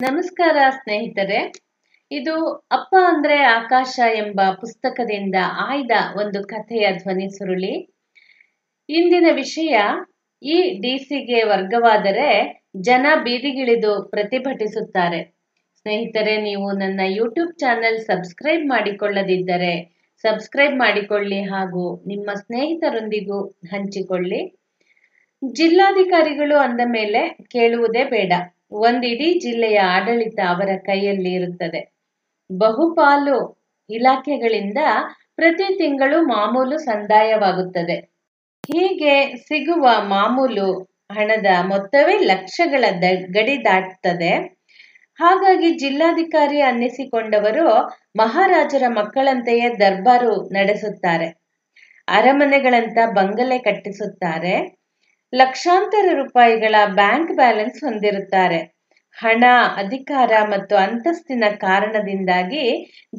ನಮಸ್ಕಾರ ಸ್ನೇಹಿತರೆ. ಇದು ಅಪ್ಪ ಅಂದ್ರೆ ಆಕಾಶ ಎಂಬ ಪುಸ್ತಕದಿಂದ ಆಯ್ದ ಒಂದು ಕಥೆಯ ಧ್ವನಿ ಸುರುಳಿ. ಇಂದಿನ ವಿಷಯ, ಈ ಡಿಸಿಗೆ ವರ್ಗವಾದರೆ ಜನ ಬೀದಿಗಿಳಿದು ಪ್ರತಿಭಟಿಸುತ್ತಾರೆ. ಸ್ನೇಹಿತರೆ, ನೀವು ನನ್ನ ಯೂಟ್ಯೂಬ್ ಚಾನೆಲ್ ಸಬ್ಸ್ಕ್ರೈಬ್ ಮಾಡಿಕೊಳ್ಳದಿದ್ದರೆ ಸಬ್ಸ್ಕ್ರೈಬ್ ಮಾಡಿಕೊಳ್ಳಿ ಹಾಗೂ ನಿಮ್ಮ ಸ್ನೇಹಿತರೊಂದಿಗೂ ಹಂಚಿಕೊಳ್ಳಿ. ಜಿಲ್ಲಾಧಿಕಾರಿಗಳು ಅಂದ ಮೇಲೆ ಕೇಳುವುದೇ ಬೇಡ. ಒಂದಿಡೀ ಜಿಲ್ಲೆಯ ಆಡಳಿತ ಅವರ ಕೈಯಲ್ಲಿ ಇರುತ್ತದೆ. ಬಹುಪಾಲು ಇಲಾಖೆಗಳಿಂದ ಪ್ರತಿ ತಿಂಗಳು ಮಾಮೂಲು ಸಂದಾಯವಾಗುತ್ತದೆ. ಹೀಗೆ ಸಿಗುವ ಮಾಮೂಲು ಹಣದ ಮೊತ್ತವೇ ಲಕ್ಷಗಳ ಗಡಿ ದಾಟುತ್ತದೆ. ಹಾಗಾಗಿ ಜಿಲ್ಲಾಧಿಕಾರಿ ಅನ್ನಿಸಿಕೊಂಡವರು ಮಹಾರಾಜರ ಮಕ್ಕಳಂತೆಯೇ ದರ್ಬಾರು ನಡೆಸುತ್ತಾರೆ. ಅರಮನೆಗಳಂತ ಬಂಗಲೆ ಕಟ್ಟಿಸುತ್ತಾರೆ. ಲಕ್ಷಾಂತರ ರೂಪಾಯಿಗಳ ಬ್ಯಾಂಕ್ ಬ್ಯಾಲೆನ್ಸ್ ಹೊಂದಿರುತ್ತಾರೆ. ಹಣ, ಅಧಿಕಾರ ಮತ್ತು ಅಂತಸ್ತಿನ ಕಾರಣದಿಂದಾಗಿ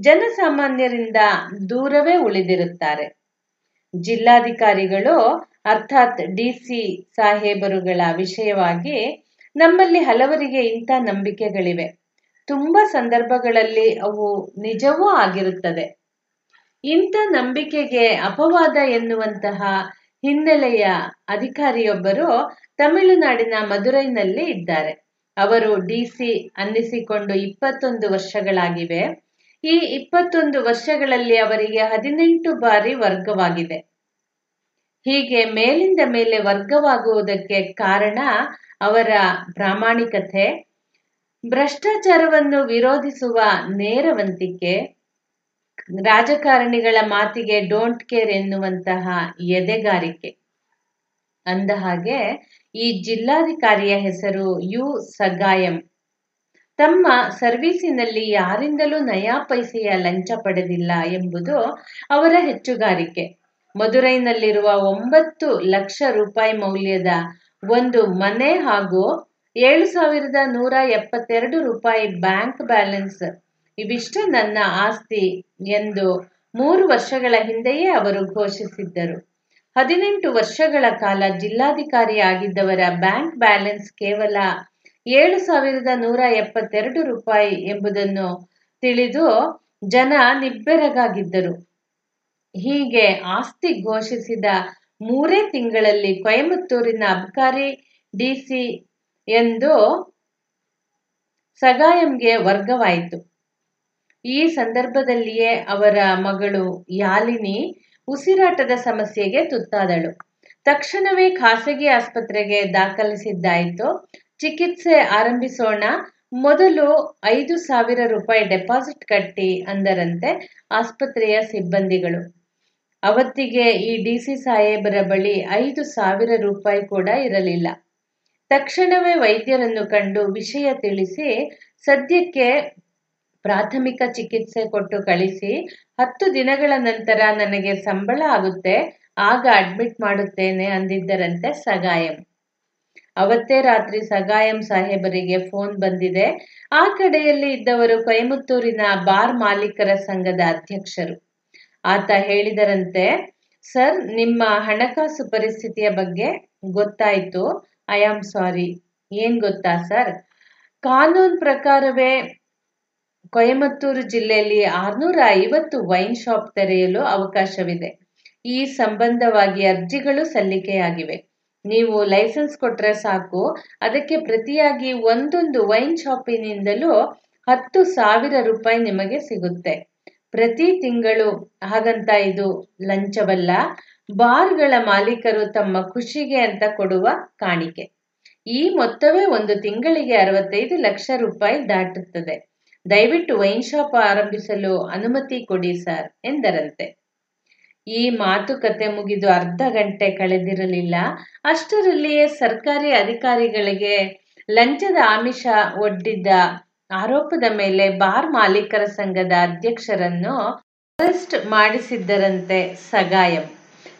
ಜನಸಾಮಾನ್ಯರಿಂದ ದೂರವೇ ಉಳಿದಿರುತ್ತಾರೆ. ಜಿಲ್ಲಾಧಿಕಾರಿಗಳು ಅರ್ಥಾತ್ ಡಿಸಿ ಸಾಹೇಬರುಗಳ ವಿಷಯವಾಗಿ ನಮ್ಮಲ್ಲಿ ಹಲವರಿಗೆ ಇಂಥ ನಂಬಿಕೆಗಳಿವೆ. ತುಂಬಾ ಸಂದರ್ಭಗಳಲ್ಲಿ ಅವು ನಿಜವೂ ಆಗಿರುತ್ತದೆ. ಇಂಥ ನಂಬಿಕೆಗೆ ಅಪವಾದ ಎನ್ನುವಂತಹ ಹಿನ್ನೆಲೆಯ ಅಧಿಕಾರಿಯೊಬ್ಬರು ತಮಿಳುನಾಡಿನ ಮದುರೈನಲ್ಲಿ ಇದ್ದಾರೆ. ಅವರು ಡಿಸಿ ಅನ್ನಿಸಿಕೊಂಡು 21 ವರ್ಷಗಳಾಗಿವೆ. ಈ 21 ವರ್ಷಗಳಲ್ಲಿ ಅವರಿಗೆ 18 ಬಾರಿ ವರ್ಗವಾಗಿದೆ. ಹೀಗೆ ಮೇಲಿಂದ ಮೇಲೆ ವರ್ಗವಾಗುವುದಕ್ಕೆ ಕಾರಣ ಅವರ ಪ್ರಾಮಾಣಿಕತೆ, ಭ್ರಷ್ಟಾಚಾರವನ್ನು ವಿರೋಧಿಸುವ ನೇರವಂತಿಕೆ, ರಾಜಕಾರಣಿಗಳ ಮಾತಿಗೆ ಡೋಂಟ್ ಕೇರ್ ಎನ್ನುವಂತಹ ಎದೆಗಾರಿಕೆ. ಅಂದಹಾಗೆ ಈ ಜಿಲ್ಲಾಧಿಕಾರಿಯ ಹೆಸರು ಯು ಸಗಾಯಂ. ತಮ್ಮ ಸರ್ವೀಸಿನಲ್ಲಿ ಯಾರಿಂದಲೂ ನಯಾ ಪೈಸೆಯ ಲಂಚ ಪಡೆದಿಲ್ಲ ಎಂಬುದು ಅವರ ಹೆಚ್ಚುಗಾರಿಕೆ. ಮದುರೈನಲ್ಲಿರುವ 9 ಲಕ್ಷ ರೂಪಾಯಿ ಮೌಲ್ಯದ ಒಂದು ಮನೆ ಹಾಗೂ 7,172 ರೂಪಾಯಿ ಬ್ಯಾಂಕ್ ಬ್ಯಾಲೆನ್ಸ್, ಇವಿಷ್ಟು ನನ್ನ ಆಸ್ತಿ ಎಂದು 3 ವರ್ಷಗಳ ಹಿಂದೆಯೇ ಅವರು ಘೋಷಿಸಿದ್ದರು. 18 ವರ್ಷಗಳ ಕಾಲ ಜಿಲ್ಲಾಧಿಕಾರಿ ಆಗಿದ್ದವರ ಬ್ಯಾಂಕ್ ಬ್ಯಾಲೆನ್ಸ್ ಕೇವಲ 7,172 ರೂಪಾಯಿ ಎಂಬುದನ್ನು ತಿಳಿದು ಜನ ನಿಬ್ಬೆರಗಾಗಿದ್ದರು. ಹೀಗೆ ಆಸ್ತಿ ಘೋಷಿಸಿದ 3 ತಿಂಗಳಲ್ಲಿ ಕೊಯಮತ್ತೂರಿನ ಅಬ್ಕಾರಿ ಡಿಸಿ ಎಂದು ಸಗಾಯಂಗೆ ವರ್ಗವಾಯಿತು. ಈ ಸಂದರ್ಭದಲ್ಲಿಯೇ ಅವರ ಮಗಳು ಯಾಲಿನಿ ಉಸಿರಾಟದ ಸಮಸ್ಯೆಗೆ ತುತ್ತಾದಳು. ತಕ್ಷಣವೇ ಖಾಸಗಿ ಆಸ್ಪತ್ರೆಗೆ ದಾಖಲಿಸಿದ್ದಾಯಿತು. ಚಿಕಿತ್ಸೆ ಆರಂಭಿಸೋಣ, ಮೊದಲು 5,000 ರೂಪಾಯಿ ಡೆಪಾಸಿಟ್ ಕಟ್ಟಿ ಅಂದರಂತೆ ಆಸ್ಪತ್ರೆಯ ಸಿಬ್ಬಂದಿಗಳು. ಅವತ್ತಿಗೆ ಈ ಡಿಸಿ ಸಾಹೇಬರ ಬಳಿ 5,000 ರೂಪಾಯಿ ಕೂಡ ಇರಲಿಲ್ಲ. ತಕ್ಷಣವೇ ವೈದ್ಯರನ್ನು ಕಂಡು ವಿಷಯ ತಿಳಿಸಿ ಸದ್ಯಕ್ಕೆ ಪ್ರಾಥಮಿಕ ಚಿಕಿತ್ಸೆ ಕೊಟ್ಟು ಕಳಿಸಿ, 10 ದಿನಗಳ ನಂತರ ನನಗೆ ಸಂಬಳ ಆಗುತ್ತೆ, ಆಗ ಅಡ್ಮಿಟ್ ಮಾಡುತ್ತೇನೆ ಅಂದಿದ್ದರಂತೆ ಸಗಾಯಂ. ಅವತ್ತೇ ರಾತ್ರಿ ಸಗಾಯಂ ಸಾಹೇಬರಿಗೆ ಫೋನ್ ಬಂದಿದೆ. ಆ ಕಡೆಯಲ್ಲಿ ಇದ್ದವರು ಕೊಯಮತ್ತೂರಿನ ಬಾರ್ ಮಾಲೀಕರ ಸಂಘದ ಅಧ್ಯಕ್ಷರು. ಆತ ಹೇಳಿದರಂತೆ, ಸರ್, ನಿಮ್ಮ ಹಣಕಾಸು ಪರಿಸ್ಥಿತಿಯ ಬಗ್ಗೆ ಗೊತ್ತಾಯ್ತು. I am sorry. ಏನ್ ಗೊತ್ತಾ ಸರ್, ಕಾನೂನು ಪ್ರಕಾರವೇ ಕೊಯಮತ್ತೂರು ಜಿಲ್ಲೆಯಲ್ಲಿ 650 ವೈನ್ ಶಾಪ್ ತೆರೆಯಲು ಅವಕಾಶವಿದೆ. ಈ ಸಂಬಂಧವಾಗಿ ಅರ್ಜಿಗಳು ಸಲ್ಲಿಕೆಯಾಗಿವೆ. ನೀವು ಲೈಸೆನ್ಸ್ ಕೊಟ್ರೆ ಸಾಕು, ಅದಕ್ಕೆ ಪ್ರತಿಯಾಗಿ ಒಂದೊಂದು ವೈನ್ ಶಾಪಿನಿಂದಲೂ 10,000 ರೂಪಾಯಿ ನಿಮಗೆ ಸಿಗುತ್ತೆ ಪ್ರತಿ ತಿಂಗಳು. ಹಾಗಂತ ಇದು ಲಂಚವಲ್ಲ, ಬಾರ್ಗಳ ಮಾಲೀಕರು ತಮ್ಮ ಖುಷಿಗೆ ಅಂತ ಕೊಡುವ ಕಾಣಿಕೆ. ಈ ಮೊತ್ತವೇ ಒಂದು ತಿಂಗಳಿಗೆ 65 ಲಕ್ಷ ರೂಪಾಯಿ ದಾಟುತ್ತದೆ. ದಯವಿಟ್ಟು ವೈನ್ ಶಾಪ್ ಆರಂಭಿಸಲು ಅನುಮತಿ ಕೊಡಿ ಸರ್ ಎಂದರಂತೆ. ಈ ಮಾತುಕತೆ ಮುಗಿದು ಅರ್ಧ ಗಂಟೆ ಕಳೆದಿರಲಿಲ್ಲ. ಅಷ್ಟರಲ್ಲಿಯೇ ಸರ್ಕಾರಿ ಅಧಿಕಾರಿಗಳಿಗೆ ಲಂಚದ ಆಮಿಷ ಒಡ್ಡಿದ್ದ ಆರೋಪದ ಮೇಲೆ ಬಾರ್ ಮಾಲೀಕರ ಸಂಘದ ಅಧ್ಯಕ್ಷರನ್ನು ಅರೆಸ್ಟ್ ಮಾಡಿಸಿದ್ದರಂತೆ ಸಗಾಯಂ.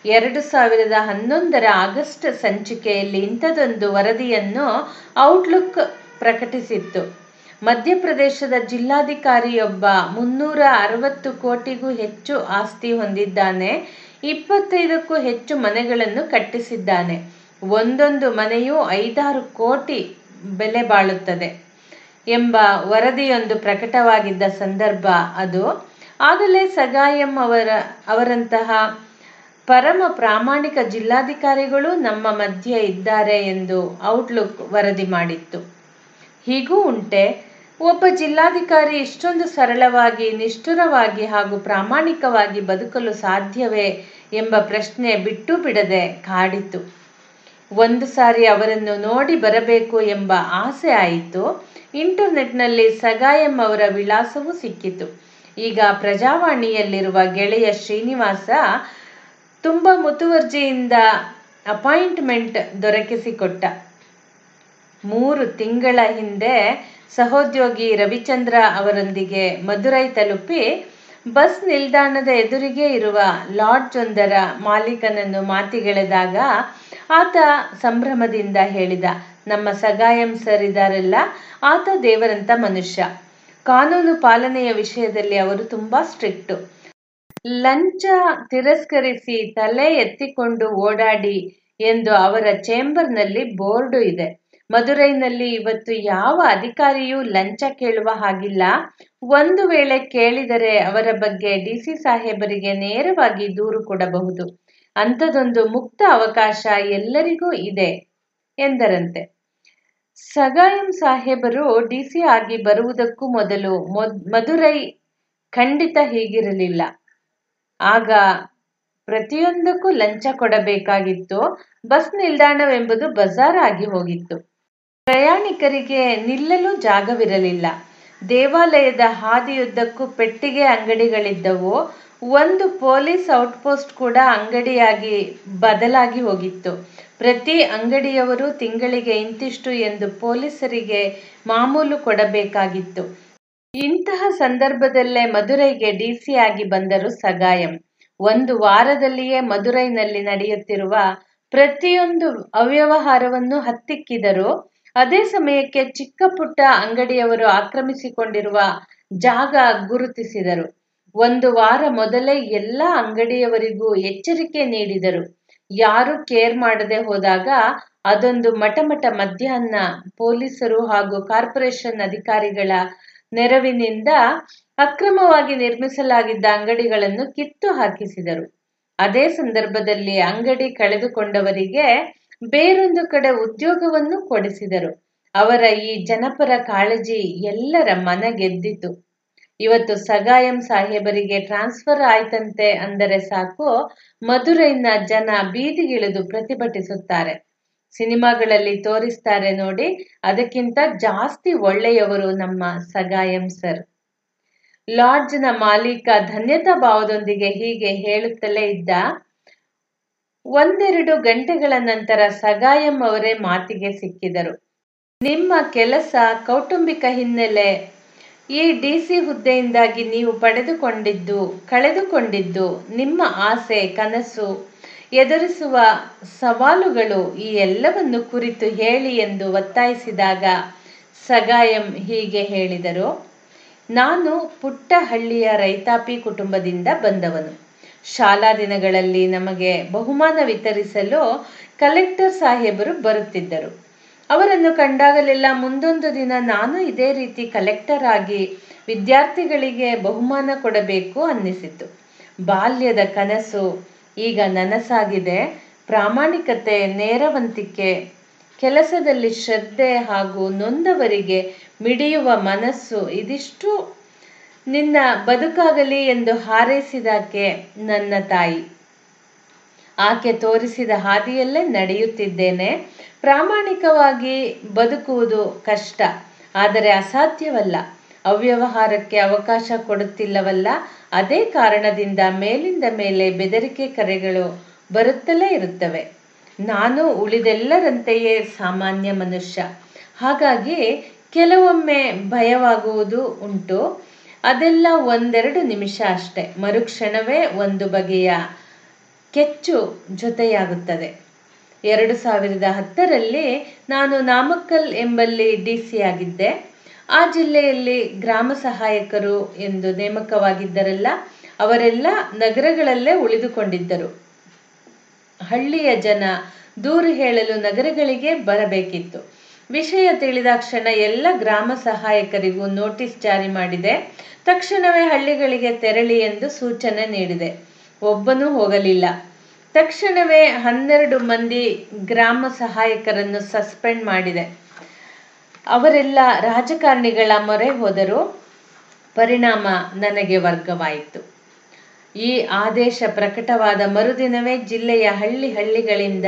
2011 ಆಗಸ್ಟ್ ಸಂಚಿಕೆಯಲ್ಲಿ ಇಂಥದೊಂದು ವರದಿಯನ್ನು ಔಟ್ಲುಕ್ ಪ್ರಕಟಿಸಿತ್ತು. ಮಧ್ಯಪ್ರದೇಶದ ಜಿಲ್ಲಾಧಿಕಾರಿಯೊಬ್ಬ 360 ಕೋಟಿಗೂ ಹೆಚ್ಚು ಆಸ್ತಿ ಹೊಂದಿದ್ದಾನೆ. 25ಕ್ಕೂ ಹೆಚ್ಚು ಮನೆಗಳನ್ನು ಕಟ್ಟಿಸಿದ್ದಾನೆ. ಒಂದೊಂದು ಮನೆಯೂ 5-6 ಕೋಟಿ ಬೆಲೆ ಬಾಳುತ್ತದೆ. ಎಂಬ ವರದಿಯೊಂದು ಪ್ರಕಟವಾಗಿದ್ದ ಸಂದರ್ಭ ಅದು. ಆಗಲೇ ಸಗಾಯಂ ಅವರಂತಹ ಪರಮ ಪ್ರಾಮಾಣಿಕ ಜಿಲ್ಲಾಧಿಕಾರಿಗಳು ನಮ್ಮ ಮಧ್ಯೆ ಇದ್ದಾರೆ ಎಂದು ಔಟ್ಲುಕ್ ವರದಿ ಮಾಡಿತ್ತು. ಹೀಗೂ ಉಂಟೆ, ಒಬ್ಬ ಜಿಲ್ಲಾಧಿಕಾರಿ ಇಷ್ಟೊಂದು ಸರಳವಾಗಿ, ನಿಷ್ಠುರವಾಗಿ ಹಾಗೂ ಪ್ರಾಮಾಣಿಕವಾಗಿ ಬದುಕಲು ಸಾಧ್ಯವೇ ಎಂಬ ಪ್ರಶ್ನೆ ಬಿಟ್ಟು ಬಿಡದೆ ಕಾಡಿತು. ಒಂದು ಸಾರಿ ಅವರನ್ನು ನೋಡಿ ಬರಬೇಕು ಎಂಬ ಆಸೆ ಆಯಿತು. ಇಂಟರ್ನೆಟ್ನಲ್ಲಿ ಸಗಾಯಂ ಅವರ ವಿಳಾಸವೂ ಸಿಕ್ಕಿತು. ಈಗ ಪ್ರಜಾವಾಣಿಯಲ್ಲಿರುವ ಗೆಳೆಯ ಶ್ರೀನಿವಾಸ ತುಂಬ ಮುತುವರ್ಜಿಯಿಂದ ಅಪಾಯಿಂಟ್ಮೆಂಟ್ ದೊರಕಿಸಿಕೊಟ್ಟ. 3 ತಿಂಗಳ ಹಿಂದೆ ಸಹೋದ್ಯೋಗಿ ರವಿಚಂದ್ರ ಅವರೊಂದಿಗೆ ಮದುರೈ ತಲುಪಿ ಬಸ್ ನಿಲ್ದಾಣದ ಎದುರಿಗೆ ಇರುವ ಲಾಡ್ಜೊಂದರ ಮಾಲೀಕನನ್ನು ಮಾತಿಗೆಳೆದಾಗ ಆತ ಸಂಭ್ರಮದಿಂದ ಹೇಳಿದ, ನಮ್ಮ ಸಗಾಯಂ ಸರ್ ಇದಾರಲ್ಲ, ಆತ ದೇವರಂತ ಮನುಷ್ಯ. ಕಾನೂನು ಪಾಲನೆಯ ವಿಷಯದಲ್ಲಿ ಅವರು ತುಂಬಾ ಸ್ಟ್ರಿಕ್ಟು. ಲಂಚ ತಿರಸ್ಕರಿಸಿ ತಲೆ ಎತ್ತಿಕೊಂಡು ಓಡಾಡಿ ಎಂದು ಅವರ ಚೇಂಬರ್ನಲ್ಲಿ ಬೋರ್ಡು ಇದೆ. ಮದುರೈನಲ್ಲಿ ಇವತ್ತು ಯಾವ ಅಧಿಕಾರಿಯೂ ಲಂಚ ಕೇಳುವ ಹಾಗಿಲ್ಲ. ಒಂದು ವೇಳೆ ಕೇಳಿದರೆ ಅವರ ಬಗ್ಗೆ ಡಿಸಿ ಸಾಹೇಬರಿಗೆ ನೇರವಾಗಿ ದೂರು ಕೊಡಬಹುದು. ಅಂಥದೊಂದು ಮುಕ್ತ ಅವಕಾಶ ಎಲ್ಲರಿಗೂ ಇದೆ ಎಂದರಂತೆ. ಸಗಾಯಂ ಸಾಹೇಬರು ಡಿಸಿ ಆಗಿ ಬರುವುದಕ್ಕೂ ಮೊದಲು ಮದುರೈ ಖಂಡಿತ ಹೀಗಿರಲಿಲ್ಲ. ಆಗ ಪ್ರತಿಯೊಂದಕ್ಕೂ ಲಂಚ ಕೊಡಬೇಕಾಗಿತ್ತು. ಬಸ್ ನಿಲ್ದಾಣವೆಂಬುದು ಬಜಾರ್ ಆಗಿ ಹೋಗಿತ್ತು. ಪ್ರಯಾಣಿಕರಿಗೆ ನಿಲ್ಲಲು ಜಾಗವಿರಲಿಲ್ಲ. ದೇವಾಲಯದ ಹಾದಿಯುದ್ದಕ್ಕೂ ಪೆಟ್ಟಿಗೆ ಅಂಗಡಿಗಳಿದ್ದವು. ಒಂದು ಪೊಲೀಸ್ ಔಟ್ಪೋಸ್ಟ್ ಕೂಡ ಅಂಗಡಿಯಾಗಿ ಬದಲಾಗಿ ಹೋಗಿತ್ತು. ಪ್ರತಿ ಅಂಗಡಿಯವರು ತಿಂಗಳಿಗೆ ಇಂತಿಷ್ಟು ಎಂದು ಪೊಲೀಸರಿಗೆ ಮಾಮೂಲು ಕೊಡಬೇಕಾಗಿತ್ತು. ಇಂತಹ ಸಂದರ್ಭದಲ್ಲೇ ಮದುರೈಗೆ ಡಿಸಿ ಆಗಿ ಬಂದರು ಸಗಾಯಂ. 1 ವಾರದಲ್ಲಿಯೇ ಮದುರೈನಲ್ಲಿ ನಡೆಯುತ್ತಿರುವ ಪ್ರತಿಯೊಂದು ಅವ್ಯವಹಾರವನ್ನು ಹತ್ತಿಕ್ಕಿದರು. ಅದೇ ಸಮಯಕ್ಕೆ ಚಿಕ್ಕ ಪುಟ್ಟ ಅಂಗಡಿಯವರು ಆಕ್ರಮಿಸಿಕೊಂಡಿರುವ ಜಾಗ ಗುರುತಿಸಿದರು. 1 ವಾರ ಮೊದಲೇ ಎಲ್ಲ ಅಂಗಡಿಯವರಿಗೂ ಎಚ್ಚರಿಕೆ ನೀಡಿದರು. ಯಾರೂ ಕೇರ್ ಮಾಡದೆ ಹೋದಾಗ ಅದೊಂದು ಮಟಮಟ ಮಧ್ಯಾಹ್ನ ಪೊಲೀಸರು ಹಾಗೂ ಕಾರ್ಪೊರೇಷನ್ ಅಧಿಕಾರಿಗಳ ನೆರವಿನಿಂದ ಅಕ್ರಮವಾಗಿ ನಿರ್ಮಿಸಲಾಗಿದ್ದ ಅಂಗಡಿಗಳನ್ನು ಕಿತ್ತು ಹಾಕಿಸಿದರು. ಅದೇ ಸಂದರ್ಭದಲ್ಲಿ ಅಂಗಡಿ ಕಳೆದುಕೊಂಡವರಿಗೆ ಬೇರೊಂದು ಕಡೆ ಉದ್ಯೋಗವನ್ನು ಕೊಡಿಸಿದರು. ಅವರ ಈ ಜನಪರ ಕಾಳಜಿ ಎಲ್ಲರ ಮನ ಗೆದ್ದಿತು. ಇವತ್ತು ಸಗಾಯಂ ಸಾಹೇಬರಿಗೆ ಟ್ರಾನ್ಸ್ಫರ್ ಆಯ್ತಂತೆ ಅಂದರೆ ಸಾಕು, ಮದುರೈನ ಜನ ಬೀದಿಗಿಳಿದು ಪ್ರತಿಭಟಿಸುತ್ತಾರೆ. ಸಿನಿಮಾಗಳಲ್ಲಿ ತೋರಿಸ್ತಾರೆ ನೋಡಿ, ಅದಕ್ಕಿಂತ ಜಾಸ್ತಿ ಒಳ್ಳೆಯವರು ನಮ್ಮ ಸಗಾಯಂ ಸರ್. ಲಾಡ್ಜ್ನ ಮಾಲೀಕ ಧನ್ಯತಾ ಭಾವದೊಂದಿಗೆ ಹೀಗೆ ಹೇಳುತ್ತಲೇ ಇದ್ದ. 1-2 ಗಂಟೆಗಳ ನಂತರ ಸಗಾಯಂ ಅವರೇ ಮಾತಿಗೆ ಸಿಕ್ಕಿದರು. ನಿಮ್ಮ ಕೆಲಸ, ಕೌಟುಂಬಿಕ ಹಿನ್ನೆಲೆ, ಈ ಡಿಸಿ ಹುದ್ದೆಯಿಂದಾಗಿ ನೀವು ಕಳೆದುಕೊಂಡಿದ್ದು, ನಿಮ್ಮ ಆಸೆ, ಕನಸು, ಎದುರಿಸುವ ಸವಾಲುಗಳು ಈ ಎಲ್ಲವನ್ನು ಕುರಿತು ಹೇಳಿ ಎಂದು ಒತ್ತಾಯಿಸಿದಾಗ ಸಗಾಯಂ ಹೀಗೆ ಹೇಳಿದರು. ನಾನು ಪುಟ್ಟ ಹಳ್ಳಿಯ ರೈತಾಪಿ ಕುಟುಂಬದಿಂದ ಬಂದವನು. ಶಾಲಾ ದಿನಗಳಲ್ಲಿ ನಮಗೆ ಬಹುಮಾನ ವಿತರಿಸಲು ಕಲೆಕ್ಟರ್ ಸಾಹೇಬರು ಬರುತ್ತಿದ್ದರು. ಅವರನ್ನು ಕಂಡಾಗಲೆಲ್ಲ ಮುಂದೊಂದು ದಿನ ನಾನು ಇದೇ ರೀತಿ ಕಲೆಕ್ಟರ್ ಆಗಿ ವಿದ್ಯಾರ್ಥಿಗಳಿಗೆ ಬಹುಮಾನ ಕೊಡಬೇಕು ಅನ್ನಿಸಿತು. ಬಾಲ್ಯದ ಕನಸು ಈಗ ನನಸಾಗಿದೆ. ಪ್ರಾಮಾಣಿಕತೆ, ನೇರವಂತಿಕೆ, ಕೆಲಸದಲ್ಲಿ ಶ್ರದ್ಧೆ ಹಾಗೂ ನೊಂದವರಿಗೆ ಮಿಡಿಯುವ ಮನಸ್ಸು, ಇದಿಷ್ಟು ನಿನ್ನ ಬದುಕಾಗಲಿ ಎಂದು ಹಾರೈಸಿದಾಕೆ ನನ್ನ ತಾಯಿ. ಆಕೆ ತೋರಿಸಿದ ಹಾದಿಯಲ್ಲೇ ನಡೆಯುತ್ತಿದ್ದೇನೆ. ಪ್ರಾಮಾಣಿಕವಾಗಿ ಬದುಕುವುದು ಕಷ್ಟ, ಆದರೆ ಅಸಾಧ್ಯವಲ್ಲ. ಅವ್ಯವಹಾರಕ್ಕೆ ಅವಕಾಶ ಕೊಡುತ್ತಿಲ್ಲವಲ್ಲ, ಅದೇ ಕಾರಣದಿಂದ ಮೇಲಿಂದ ಮೇಲೆ ಬೆದರಿಕೆ ಕರೆಗಳು ಬರುತ್ತಲೇ ಇರುತ್ತವೆ. ನಾನು ಉಳಿದೆಲ್ಲರಂತೆಯೇ ಸಾಮಾನ್ಯ ಮನುಷ್ಯ. ಹಾಗಾಗಿ ಕೆಲವೊಮ್ಮೆ ಭಯವಾಗುವುದು ಉಂಟು. ಅದೆಲ್ಲ 1-2 ನಿಮಿಷ ಅಷ್ಟೆ. ಮರುಕ್ಷಣವೇ ಒಂದು ಬಗೆಯ ಕೆಚ್ಚು ಜೊತೆಯಾಗುತ್ತದೆ. 2010ರಲ್ಲಿ ನಾನು ನಾಮಕ್ಕಲ್ ಎಂಬಲ್ಲಿ ಡಿಸಿ ಆಗಿದ್ದೆ. ಆ ಜಿಲ್ಲೆಯಲ್ಲಿ ಗ್ರಾಮ ಸಹಾಯಕರು ಎಂದು ನೇಮಕವಾಗಿದ್ದರಲ್ಲ, ಅವರೆಲ್ಲ ನಗರಗಳಲ್ಲೇ ಉಳಿದುಕೊಂಡಿದ್ದರು. ಹಳ್ಳಿಯ ಜನ ದೂರು ಹೇಳಲು ನಗರಗಳಿಗೆ ಬರಬೇಕಿತ್ತು. ವಿಷಯ ತಿಳಿದಾಕ್ಷಣ ಎಲ್ಲ ಗ್ರಾಮ ಸಹಾಯಕರಿಗೂ ನೋಟಿಸ್ ಜಾರಿ ಮಾಡಿದೆ. ತಕ್ಷಣವೇ ಹಳ್ಳಿಗಳಿಗೆ ತೆರಳಿ ಎಂದು ಸೂಚನೆ ನೀಡಿದೆ. ಒಬ್ಬನೂ ಹೋಗಲಿಲ್ಲ. ತಕ್ಷಣವೇ 12 ಮಂದಿ ಗ್ರಾಮ ಸಹಾಯಕರನ್ನು ಸಸ್ಪೆಂಡ್ ಮಾಡಿದೆ. ಅವರೆಲ್ಲ ರಾಜಕಾರಣಿಗಳ ಮೊರೆ ಹೋದರು. ಪರಿಣಾಮ ನನಗೆ ವರ್ಗವಾಯಿತು. ಈ ಆದೇಶ ಪ್ರಕಟವಾದ ಮರುದಿನವೇ ಜಿಲ್ಲೆಯ ಹಳ್ಳಿಗಳಿಂದ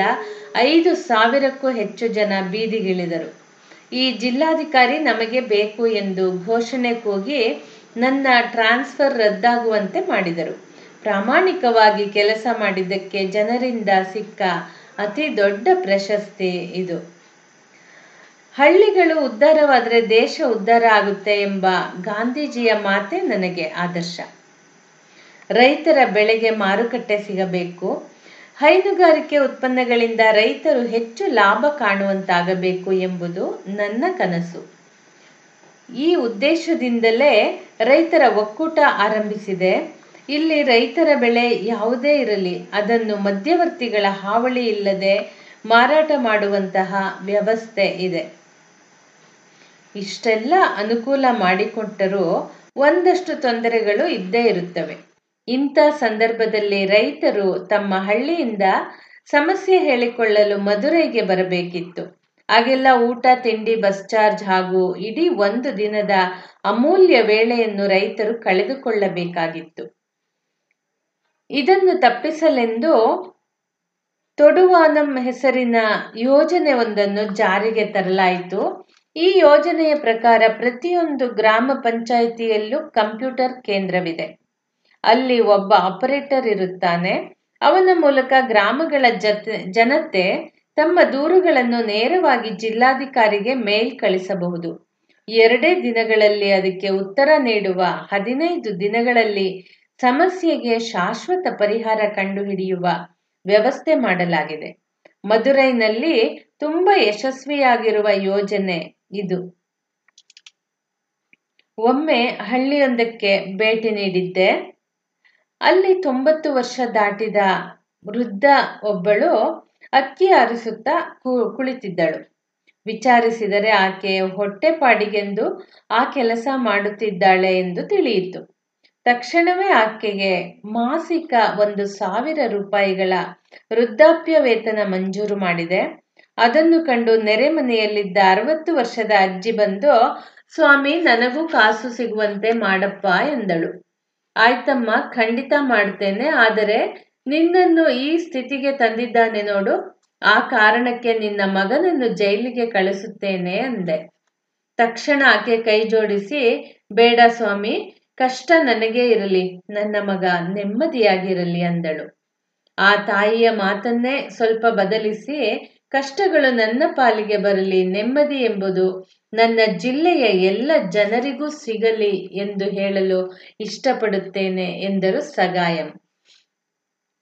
5,000ಕ್ಕೂ ಹೆಚ್ಚು ಜನ ಬೀದಿಗಿಳಿದರು. ಈ ಜಿಲ್ಲಾಧಿಕಾರಿ ನಮಗೆ ಬೇಕು ಎಂದು ಘೋಷಣೆ ಕೂಗಿ ನನ್ನ ಟ್ರಾನ್ಸ್ಫರ್ ರದ್ದಾಗುವಂತೆ ಮಾಡಿದರು. ಪ್ರಾಮಾಣಿಕವಾಗಿ ಕೆಲಸ ಮಾಡಿದ್ದಕ್ಕೆ ಜನರಿಂದ ಸಿಕ್ಕ ಅತಿ ದೊಡ್ಡ ಪ್ರಶಸ್ತಿ ಇದು. ಹಳ್ಳಿಗಳು ಉದ್ಧಾರವಾದರೆ ದೇಶ ಉದ್ಧಾರ ಆಗುತ್ತೆ ಎಂಬ ಗಾಂಧೀಜಿಯ ಮಾತೇ ನನಗೆ ಆದರ್ಶ. ರೈತರ ಬೆಳೆಗೆ ಮಾರುಕಟ್ಟೆ ಸಿಗಬೇಕು. ಹೈನುಗಾರಿಕೆ ಉತ್ಪನ್ನಗಳಿಂದ ರೈತರು ಹೆಚ್ಚು ಲಾಭ ಕಾಣುವಂತಾಗಬೇಕು ಎಂಬುದು ನನ್ನ ಕನಸು. ಈ ಉದ್ದೇಶದಿಂದಲೇ ರೈತರ ಒಕ್ಕೂಟ ಆರಂಭಿಸಿದೆ. ಇಲ್ಲಿ ರೈತರ ಬೆಳೆ ಯಾವುದೇ ಇರಲಿ ಅದನ್ನು ಮಧ್ಯವರ್ತಿಗಳ ಹಾವಳಿ ಇಲ್ಲದೆ ಮಾರಾಟ ಮಾಡುವಂತಹ ವ್ಯವಸ್ಥೆ ಇದೆ. ಇಷ್ಟೆಲ್ಲ ಅನುಕೂಲ ಮಾಡಿಕೊಟ್ಟರೂ ಒಂದಷ್ಟು ತೊಂದರೆಗಳು ಇದ್ದೇ ಇರುತ್ತವೆ. ಇಂಥ ಸಂದರ್ಭದಲ್ಲಿ ರೈತರು ತಮ್ಮ ಹಳ್ಳಿಯಿಂದ ಸಮಸ್ಯೆ ಹೇಳಿಕೊಳ್ಳಲು ಮದುರೈಗೆ ಬರಬೇಕಿತ್ತು. ಆಗೆಲ್ಲ ಊಟ ತಿಂಡಿ ಬಸ್ ಚಾರ್ಜ್ ಹಾಗೂ ಇಡೀ ಒಂದು ದಿನದ ಅಮೂಲ್ಯ ವೇಳೆಯನ್ನು ರೈತರು ಕಳೆದುಕೊಳ್ಳಬೇಕಾಗಿತ್ತು. ಇದನ್ನು ತಪ್ಪಿಸಲೆಂದು ತೊಡುವಾನಂ ಹೆಸರಿನ ಯೋಜನೆ ಒಂದನ್ನು ಜಾರಿಗೆ ತರಲಾಯಿತು. ಈ ಯೋಜನೆಯ ಪ್ರಕಾರ ಪ್ರತಿಯೊಂದು ಗ್ರಾಮ ಪಂಚಾಯಿತಿಯಲ್ಲೂ ಕಂಪ್ಯೂಟರ್ ಕೇಂದ್ರವಿದೆ. ಅಲ್ಲಿ ಒಬ್ಬ ಆಪರೇಟರ್ ಇರುತ್ತಾನೆ. ಅವನ ಮೂಲಕ ಗ್ರಾಮಗಳ ಜನತೆ ತಮ್ಮ ದೂರುಗಳನ್ನು ನೇರವಾಗಿ ಜಿಲ್ಲಾಧಿಕಾರಿಗೆ ಮೇಲ್ ಕಳಿಸಬಹುದು. 2 ದಿನಗಳಲ್ಲಿ ಅದಕ್ಕೆ ಉತ್ತರ ನೀಡುವ 15 ದಿನಗಳಲ್ಲಿ ಸಮಸ್ಯೆಗೆ ಶಾಶ್ವತ ಪರಿಹಾರ ಕಂಡುಹಿಡಿಯುವ ವ್ಯವಸ್ಥೆ ಮಾಡಲಾಗಿದೆ. ಮದುರೈನಲ್ಲಿ ತುಂಬಾ ಯಶಸ್ವಿಯಾಗಿರುವ ಯೋಜನೆ ಇದು. ಒಮ್ಮೆ ಹಳ್ಳಿಯೊಂದಕ್ಕೆ ಭೇಟಿ ನೀಡಿದ್ದೆ. ಅಲ್ಲಿ 90 ವರ್ಷ ದಾಟಿದ ವೃದ್ಧ ಒಬ್ಬಳು ಅಕ್ಕಿ ಆರಿಸುತ್ತಾ ಕುಳಿತಿದ್ದಳು. ವಿಚಾರಿಸಿದರೆ ಆಕೆ ಹೊಟ್ಟೆಪಾಡಿಗೆಂದು ಆ ಕೆಲಸ ಮಾಡುತ್ತಿದ್ದಾಳೆ ಎಂದು ತಿಳಿಯಿತು. ತಕ್ಷಣವೇ ಆಕೆಗೆ ಮಾಸಿಕ 1,000 ರೂಪಾಯಿಗಳ ವೃದ್ಧಾಪ್ಯ ವೇತನ ಮಂಜೂರು ಮಾಡಿದೆ. ಅದನ್ನು ಕಂಡು ನೆರೆಮನೆಯಲ್ಲಿದ್ದ 60 ವರ್ಷದ ಅಜ್ಜಿ ಬಂದು, ಸ್ವಾಮಿ, ನನಗೂ ಕಾಸು ಸಿಗುವಂತೆ ಮಾಡಪ್ಪ ಎಂದಳು. ಆಯ್ತಮ್ಮ, ಖಂಡಿತ ಮಾಡ್ತೇನೆ. ಆದರೆ ನಿನ್ನನ್ನು ಈ ಸ್ಥಿತಿಗೆ ತಂದಿದ್ದಾನೆ ನೋಡು, ಆ ಕಾರಣಕ್ಕೆ ನಿನ್ನ ಮಗನನ್ನು ಜೈಲಿಗೆ ಕಳಿಸುತ್ತೇನೆ ಅಂದೆ. ತಕ್ಷಣ ಆಕೆ ಕೈ ಜೋಡಿಸಿ, ಬೇಡ ಸ್ವಾಮಿ, ಕಷ್ಟ ನನಗೇ ಇರಲಿ, ನನ್ನ ಮಗ ನೆಮ್ಮದಿಯಾಗಿರಲಿ ಅಂದಳು. ಆ ತಾಯಿಯ ಮಾತನ್ನೇ ಸ್ವಲ್ಪ ಬದಲಿಸಿ, ಕಷ್ಟಗಳು ನನ್ನ ಪಾಲಿಗೆ ಬರಲಿ, ನೆಮ್ಮದಿ ಎಂಬುದು ನನ್ನ ಜಿಲ್ಲೆಯ ಎಲ್ಲ ಜನರಿಗೂ ಸಿಗಲಿ ಎಂದು ಹೇಳಲು ಇಷ್ಟಪಡುತ್ತೇನೆ ಎಂದರು ಸಗಾಯಂ.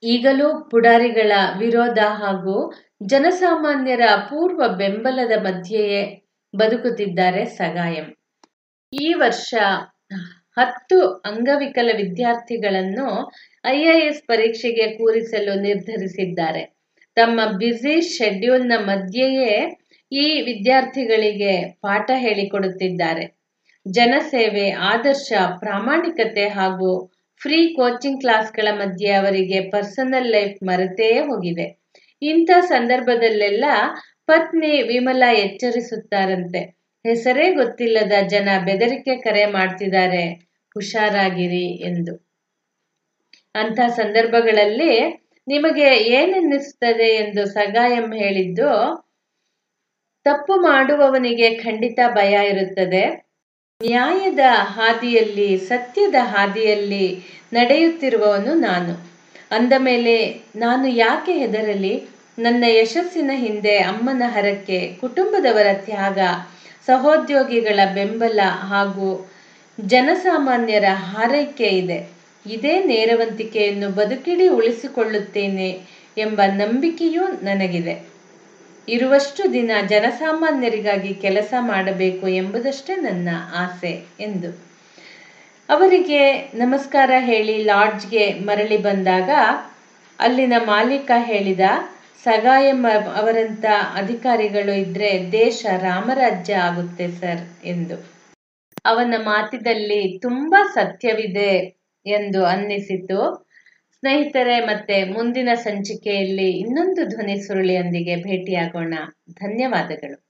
ಈಗಲೂ ಪುಡಾರಿಗಳ ವಿರೋಧ ಹಾಗೂ ಜನಸಾಮಾನ್ಯರ ಅಪೂರ್ವ ಬೆಂಬಲದ ಮಧ್ಯೆಯೇ ಬದುಕುತ್ತಿದ್ದಾರೆ ಸಗಾಯಂ. ಈ ವರ್ಷ 10 ಅಂಗವಿಕಲ ವಿದ್ಯಾರ್ಥಿಗಳನ್ನು IAS ಪರೀಕ್ಷೆಗೆ ಕೂರಿಸಲು ನಿರ್ಧರಿಸಿದ್ದಾರೆ. ತಮ್ಮ ಬ್ಯುಸಿ ಶೆಡ್ಯೂಲ್ನ ಮಧ್ಯೆಯೇ ಈ ವಿದ್ಯಾರ್ಥಿಗಳಿಗೆ ಪಾಠ ಹೇಳಿಕೊಡುತ್ತಿದ್ದಾರೆ. ಜನಸೇವೆ, ಆದರ್ಶ, ಪ್ರಾಮಾಣಿಕತೆ ಹಾಗೂ ಫ್ರೀ ಕೋಚಿಂಗ್ ಕ್ಲಾಸ್ಗಳ ಮಧ್ಯೆ ಅವರಿಗೆ ಪರ್ಸನಲ್ ಲೈಫ್ ಮರೆತೇ ಹೋಗಿದೆ. ಇಂಥ ಸಂದರ್ಭದಲ್ಲೆಲ್ಲ ಪತ್ನಿ ವಿಮಲಾ ಎಚ್ಚರಿಸುತ್ತಾರಂತೆ, ಹೆಸರೇ ಗೊತ್ತಿಲ್ಲದ ಜನ ಬೆದರಿಕೆ ಕರೆ ಮಾಡ್ತಿದ್ದಾರೆ, ಹುಷಾರಾಗಿರಿ ಎಂದು. ಅಂಥ ಸಂದರ್ಭಗಳಲ್ಲಿ ನಿಮಗೆ ಏನನ್ನಿಸುತ್ತದೆ ಎಂದು ಸಗಾಯಂ ಹೇಳಿದ್ದು, ತಪ್ಪು ಮಾಡುವವನಿಗೆ ಖಂಡಿತ ಭಯ ಇರುತ್ತದೆ. ನ್ಯಾಯದ ಹಾದಿಯಲ್ಲಿ, ಸತ್ಯದ ಹಾದಿಯಲ್ಲಿ ನಡೆಯುತ್ತಿರುವವನು ನಾನು. ಅಂದ ಮೇಲೆ ನಾನು ಯಾಕೆ ಹೆದರಲಿ? ನನ್ನ ಯಶಸ್ಸಿನ ಹಿಂದೆ ಅಮ್ಮನ ಹರಕೆ, ಕುಟುಂಬದವರ ತ್ಯಾಗ, ಸಹೋದ್ಯೋಗಿಗಳ ಬೆಂಬಲ ಹಾಗೂ ಜನಸಾಮಾನ್ಯರ ಹಾರೈಕೆ ಇದೆ. ಇದೇ ನೇರವಂತಿಕೆಯನ್ನು ಬದುಕಿಡೀ ಉಳಿಸಿಕೊಳ್ಳುತ್ತೇನೆ ಎಂಬ ನಂಬಿಕೆಯೂ ನನಗಿದೆ. ಇರುವಷ್ಟು ದಿನ ಜನಸಾಮಾನ್ಯರಿಗಾಗಿ ಕೆಲಸ ಮಾಡಬೇಕು ಎಂಬುದಷ್ಟೇ ನನ್ನ ಆಸೆ ಎಂದು ಅವರಿಗೆ ನಮಸ್ಕಾರ ಹೇಳಿ ಲಾಡ್ಜ್ಗೆ ಮರಳಿ ಬಂದಾಗ ಅಲ್ಲಿನ ಮಾಲೀಕ ಹೇಳಿದ, ಸಗಾಯಂ ಅವರಂಥ ಅಧಿಕಾರಿಗಳು ಇದ್ರೆ ದೇಶ ರಾಮರಾಜ್ಯ ಆಗುತ್ತೆ ಸರ್ ಎಂದು. ಅವನ ಮಾತಿನಲ್ಲಿ ತುಂಬಾ ಸತ್ಯವಿದೆ ಎಂದು ಅನ್ನಿಸಿತು. ಸ್ನೇಹಿತರೆ, ಮತ್ತೆ ಮುಂದಿನ ಸಂಚಿಕೆಯಲ್ಲಿ ಇನ್ನೊಂದು ಧ್ವನಿ ಸುರುಳಿಯೊಂದಿಗೆ ಭೇಟಿಯಾಗೋಣ. ಧನ್ಯವಾದಗಳು.